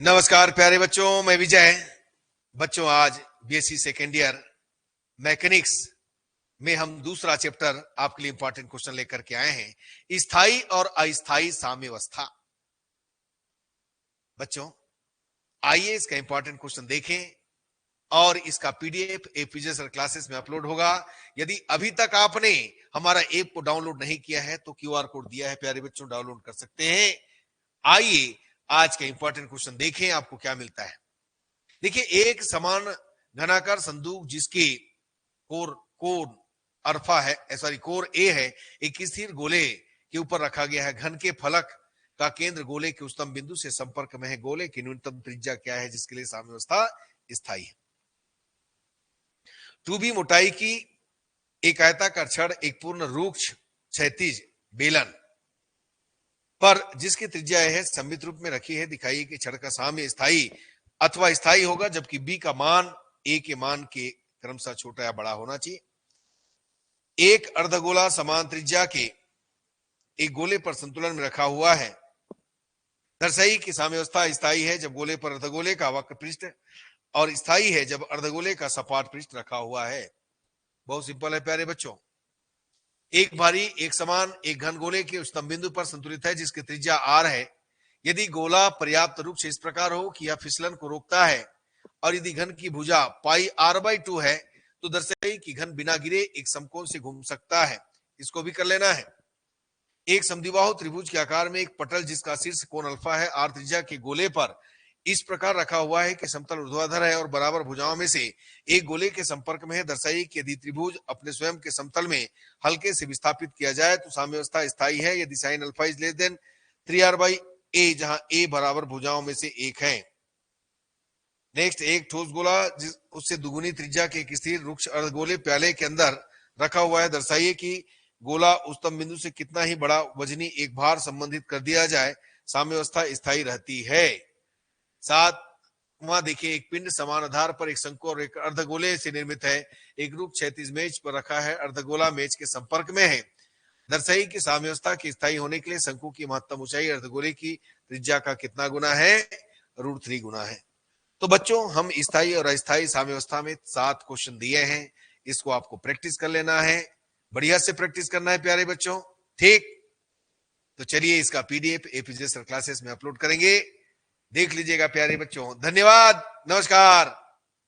नमस्कार प्यारे बच्चों, मैं विजय। बच्चों, आज बीएससी सेकेंड ईयर मैकेनिक्स में हम दूसरा चैप्टर आपके लिए इंपॉर्टेंट क्वेश्चन लेकर के आए हैं, स्थायी और अस्थायी साम्यावस्था। बच्चों, आइए इसका इंपॉर्टेंट क्वेश्चन देखें और इसका पीडीएफ एपीजे सर क्लासेस में अपलोड होगा। यदि अभी तक आपने हमारा ऐप को डाउनलोड नहीं किया है तो क्यूआर कोड दिया है प्यारे बच्चों, डाउनलोड कर सकते हैं। आइए आज का इंपॉर्टेंट क्वेश्चन देखें, आपको क्या मिलता है। देखिए, एक समान घनाकार संदूक जिसके कोर कोर अल्फा है, सॉरी कोर ए है, एक स्थिर गोले के ऊपर रखा गया है। घन के फलक का केंद्र गोले के उच्चतम बिंदु से संपर्क में है। गोले की न्यूनतम त्रिज्या क्या है जिसके लिए साम्यावस्था स्थायी है। 2b मोटाई की एक आयताकार छड़ एक पूर्ण रूक्ष क्षैतिज बेलन पर जिसकी त्रिज्या है सममित रूप में रखी है। दिखाइए कि छड़ का साम्य स्थायी अथवा स्थायी होगा, जबकि बी का मान ए के मान के क्रमशः छोटा या बड़ा होना चाहिए। एक अर्धगोला समान त्रिज्या के एक गोले पर संतुलन में रखा हुआ है। दर्शाई कि साम्यावस्था स्थायी है जब गोले पर अर्धगोले का वक्र पृष्ठ और स्थायी है जब अर्धगोले का सपाट पृष्ठ रखा हुआ है। बहुत सिंपल है प्यारे बच्चों। एक भारी एक समान एक घन गोले के उच्चतम बिंदु पर संतुलित है जिसकी त्रिज्या आर है। यदि गोला पर्याप्त रूप से इस प्रकार हो कि यह फिसलन को रोकता है और यदि घन की भुजा पाई r/2 है तो दर्शाई कि घन बिना गिरे एक समकोण से घूम सकता है। इसको भी कर लेना है। एक समद्विबाहु त्रिभुज के आकार में एक पटल जिसका शीर्ष कोण अल्फा है, आर त्रिज्या के गोले पर इस प्रकार रखा हुआ है कि समतल ऊर्ध्वाधर है और बराबर भुजाओं में से एक गोले के संपर्क में है। दर्शाइए कि यदि त्रिभुज अपने स्वयं के समतल में हल्के से विस्थापित किया जाए तो साम्यावस्था स्थायी है। यदि sine alpha is less than 3r/a, जहां a बराबर भुजाओं में से एक है। नेक्स्ट, एक ठोस गोला उससे दुगुनी त्रिज्या के एक स्थिर रूक्ष अर्धगोले प्याले के अंदर रखा हुआ है। दर्शाइए कि गोला उच्चतम बिंदु से कितना ही बड़ा वजनी एक भार संबंधित कर दिया जाए, साम्यावस्था स्थायी रहती है। सातवां देखिए, एक पिंड समान आधार पर एक शंकु और एक अर्धगोले से निर्मित है। एक रूप क्षैतिज मेज पर रखा है, अर्धगोला मेज के संपर्क में है। दर्शाइए कि साम्यावस्था के स्थायी होने के लिए शंकु की महत्तम ऊंचाई अर्धगोले की त्रिज्या का कितना गुना है? √3 गुना है। तो बच्चों, हम स्थायी और अस्थायी साम्यावस्था में 7 क्वेश्चन दिए हैं। इसको आपको प्रैक्टिस कर लेना है, बढ़िया से प्रैक्टिस करना है प्यारे बच्चों, ठीक। तो चलिए, इसका पीडीएफ एपीजे सर क्लासेस में अपलोड करेंगे, देख लीजिएगा प्यारे बच्चों। धन्यवाद, नमस्कार।